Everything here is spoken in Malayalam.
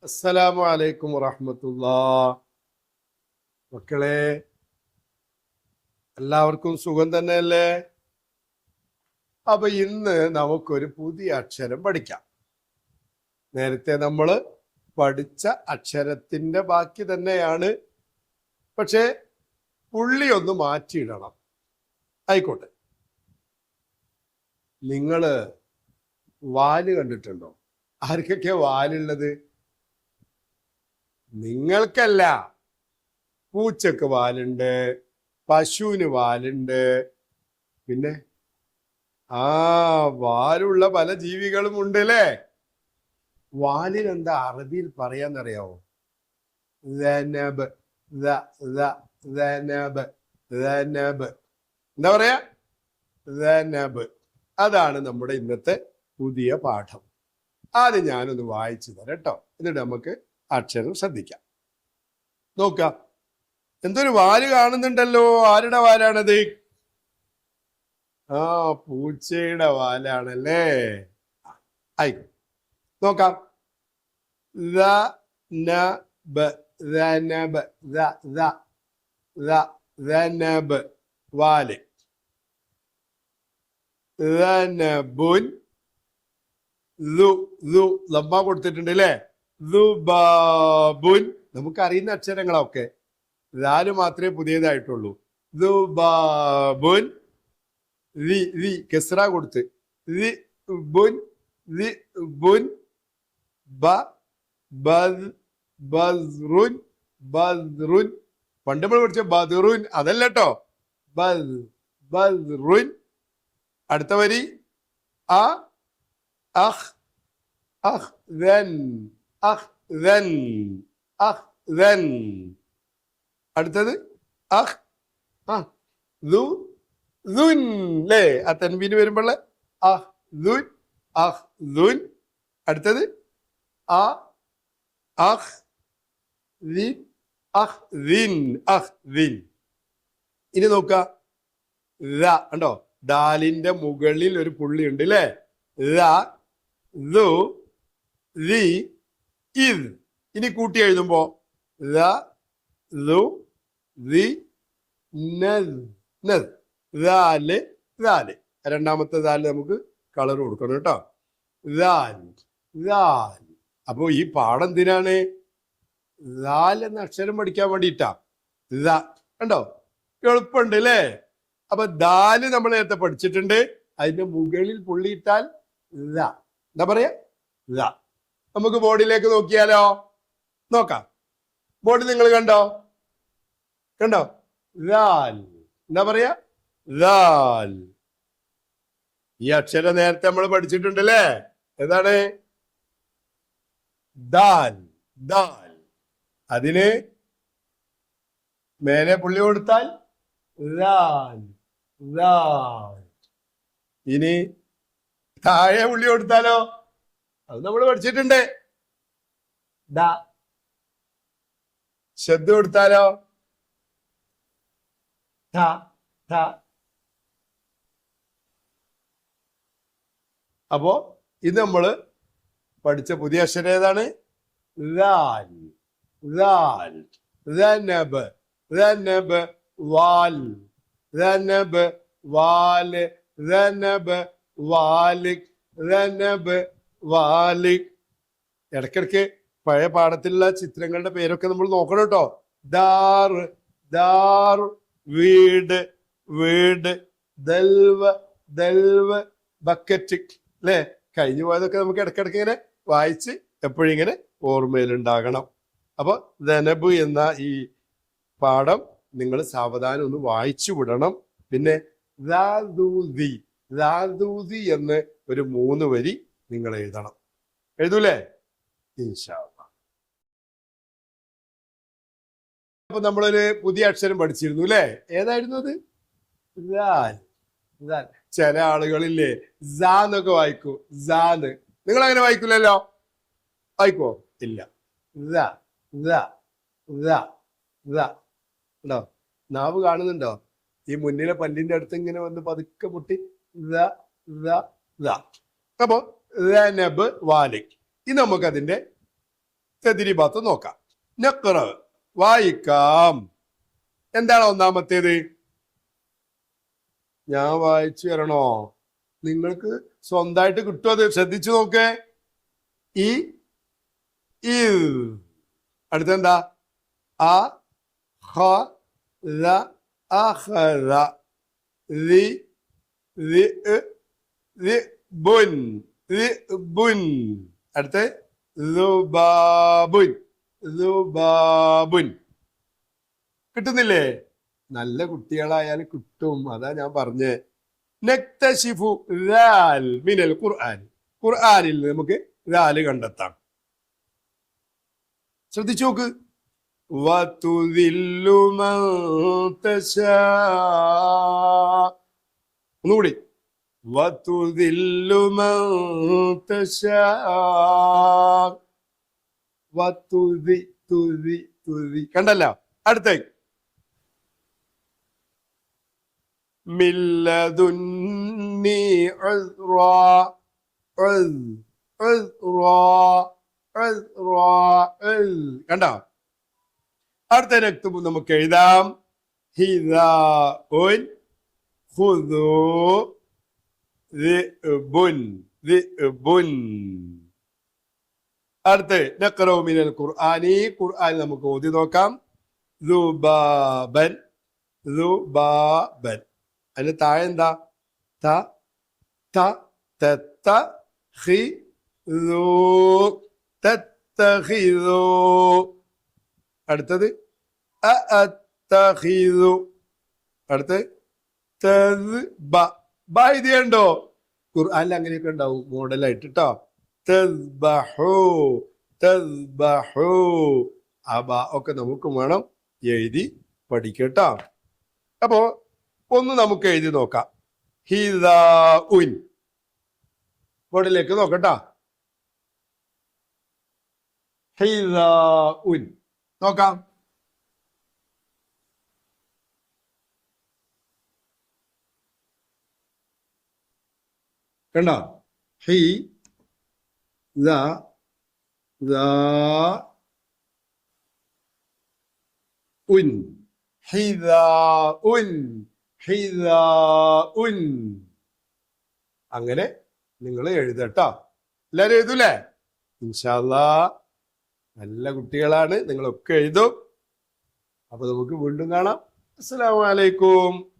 അസ്സലാമു അലൈക്കും വറഹ്മത്തുള്ളാ. മക്കളെ, എല്ലാവർക്കും സുഖം തന്നെയല്ലേ? അപ്പൊ ഇന്ന് നമുക്കൊരു പുതിയ അക്ഷരം പഠിക്കാം. നേരത്തെ നമ്മൾ പഠിച്ച അക്ഷരത്തിന്റെ ബാക്കി തന്നെയാണ്, പക്ഷെ പുള്ളി ഒന്ന് മാറ്റിയിടണം. ആയിക്കോട്ടെ. നിങ്ങള് വാല് കണ്ടിട്ടുണ്ടോ? ആർക്കൊക്കെയാ വാലുള്ളത്? നിങ്ങൾക്കല്ല. പൂച്ചക്ക് വാലുണ്ട്, പശുവിന് വാലുണ്ട്, പിന്നെ വാലുള്ള പല ജീവികളും ഉണ്ട് അല്ലേ? വാലിനെന്താ അറബിയിൽ പറയാന്നറിയാവോ? എന്താ പറയാ? അതാണ് നമ്മുടെ ഇന്നത്തെ പുതിയ പാഠം. ആദ്യം ഞാനൊന്ന് വായിച്ചു തരാം കേട്ടോ, എന്നിട്ട് നമുക്ക് അക്ഷരം ശ്രദ്ധിക്കാം. നോക്കാം. എന്തൊരു വാല് കാണുന്നുണ്ടല്ലോ. ആരുടെ വാലാണത്? പൂച്ചയുടെ വാലാണല്ലേ. ആയിക്കോ, നോക്കാം. വാല്. ലംബ കൊടുത്തിട്ടുണ്ട് അല്ലേ? നമുക്കറിയുന്ന അക്ഷരങ്ങളൊക്കെ. ദാല് മാത്രമേ പുതിയതായിട്ടുള്ളൂ. കെസ്റ കൊടുത്ത് പണ്ട് നമ്മൾ പഠിച്ച ബദ്റുൻ, അതല്ല കേട്ടോ. അടുത്ത വരി അടുത്തത് ല്ലേ? ആ തൻവീന് വരുമ്പോൾ അടുത്തത് ഇനി നോക്ക. കണ്ടോ? ദാലിന്റെ മുകളിൽ ഒരു പുള്ളി ഉണ്ട് അല്ലേ? ഇനി കൂട്ടി എഴുതുമ്പോ രണ്ടാമത്തെ ദാല് നമുക്ക് കളർ കൊടുക്കണം കേട്ടോ. അപ്പൊ ഈ പാഠം എന്തിനാണ്? ദാൽ എന്ന അക്ഷരം പഠിക്കാൻ വേണ്ടിയിട്ടാ. കണ്ടോ? എളുപ്പമുണ്ട് അല്ലേ? അപ്പൊ ദാല് നമ്മൾ നേരത്തെ പഠിച്ചിട്ടുണ്ട്. അതിന്റെ മുകളിൽ പുള്ളിയിട്ടാൽ എന്താ പറയാ? നമുക്ക് ബോർഡിലേക്ക് നോക്കിയാലോ? നോക്കാം. ബോർഡ് നിങ്ങൾ കണ്ടോ? എന്താ പറയാ? ഈ അക്ഷരം നേരത്തെ നമ്മൾ പഠിച്ചിട്ടുണ്ടല്ലേ? ഏതാണ്? ദാൽ. അതിന് മേലെ പുള്ളി കൊടുത്താൽ ഇനി താഴെ പുള്ളി കൊടുത്താലോ? അത് നമ്മൾ പഠിച്ചിട്ടുണ്ട്. ശബ്ദം കൊടുത്താലോ? അപ്പോ ഇത് നമ്മള് പഠിച്ച പുതിയ അക്ഷരം ഏതാണ്? ഇടയ്ക്കിടയ്ക്ക് പഴയ പാഠത്തിലുള്ള ചിത്രങ്ങളുടെ പേരൊക്കെ നമ്മൾ നോക്കണം കേട്ടോ. ദാർ, വീട്, ബക്കറ്റ് അല്ലെ? കഴിഞ്ഞു പോയതൊക്കെ നമുക്ക് ഇടയ്ക്കിടയ്ക്ക് ഇങ്ങനെ വായിച്ച് എപ്പോഴും ഇങ്ങനെ ഓർമ്മയിലുണ്ടാകണം. അപ്പൊ ദനബ് എന്ന ഈ പാഠം നിങ്ങൾ സാവധാനം ഒന്ന് വായിച്ചു വിടണം. പിന്നെ എന്ന് ഒരു 3 വരി നിങ്ങൾ എഴുതണം. എഴുതൂലേ? ഇൻഷാ അല്ലാഹ്. അപ്പൊ നമ്മളൊരു പുതിയ അക്ഷരം പഠിച്ചിരുന്നു അല്ലേ? ഏതായിരുന്നു അത്? ചില ആളുകളില്ലേ എന്നൊക്കെ വായിക്കൂ. നിങ്ങൾ അങ്ങനെ വായിക്കൂലല്ലോ? വായിക്കോ? ഇല്ല. ഉണ്ടോ? നാവ് കാണുന്നുണ്ടോ? ഈ മുന്നിലെ പല്ലിന്റെ അടുത്ത് ഇങ്ങനെ വന്ന് പതുക്കെ പൊട്ടി. അപ്പോ വാലിക്. ഇനി നമുക്ക് അതിന്റെ തദ്രീബാത്ത് നോക്കാം. നഖ്റ വായിക്കാം. എന്താണ് ഒന്നാമത്തേത്? ഞാൻ വായിച്ചു തരണോ? നിങ്ങൾക്ക് സ്വന്തമായിട്ട് കിട്ടും. അത് ശ്രദ്ധിച്ചു നോക്കേ. ഈ അടുത്തെന്താ? അ ഖ ല അഖദ രി രി റിബുൻ റിബുൻ. അടുത്ത് ളുബാബുൻ ളുബാബുൻ. കിട്ടുന്നില്ലേ? നല്ല കുട്ടികളായാൽ കിട്ടും. അതാ ഞാൻ പറഞ്ഞേ. നക്തശിഫു ദാൽ മിനൽ ഖുർആൻ. ഖുർആനിൽ നമുക്ക് ദാല് കണ്ടെത്താം. ശ്രദ്ധിച്ചു നോക്ക്. വതുദില്ലു മൻ തശാ. ഒന്നുകൂടി. വതുദില്ലു മൻ തശാ. വതുദി തുദി തുദി. കണ്ടല്ലോ? അടുത്തേക്ക്. മില്ലദുന്നി ഉസ്റാ ഉസ്റാ ഉസ്റാ. കണ്ടോ? അടുത്ത രക്തം നമുക്ക് എഴുതാം. ഹിദാഉൻ ഖുദൂ റിബുൻ റിബുൻ. അടുത്ത് നഖ്റഉ മിനൽ ഖുർആനി. ഖുർആൻ നമുക്ക് ഓതി നോക്കാം. ളുബാബൻ ളുബാബൻ. അതിന് താഴെ എന്താ? ത ത തത്ത ഖി ലൂ തത്തഖിദു. അടുത്തത് അത്തഖിദു. അടുത്ത് തസ്ബ. ബ എഴുതിയുണ്ടോ? ഖുർആനിൽ അങ്ങനെയൊക്കെ ഉണ്ടാവും മോഡലായിട്ട് കേട്ടോ. തസ്ബഹു തസ്ബഹു. ആ ബ ഒക്കെ നമുക്ക് വേണം എഴുതി പഠിക്കട്ടോ. അപ്പോ ഒന്ന് നമുക്ക് എഴുതി നോക്കാം. ഹിദാഉൻ. ബോർഡിലേക്ക് നോക്കട്ടോ. ഹിദാഉൻ നോക്കാം. കണ്ടോ? ഹി ദ ഉൻ. ഹിദാഉൻ ഹിദാഉൻ. അങ്ങനെ നിങ്ങൾ എഴുതട്ടോ. എല്ലാരും എഴുതൂലേ? ഇൻഷാ അല്ലാഹ് നല്ല കുട്ടികളാണ്. നിങ്ങളൊക്കെ എഴുതും. അപ്പൊ നമുക്ക് വീണ്ടും കാണാം. അസ്സലാമു അലൈക്കും.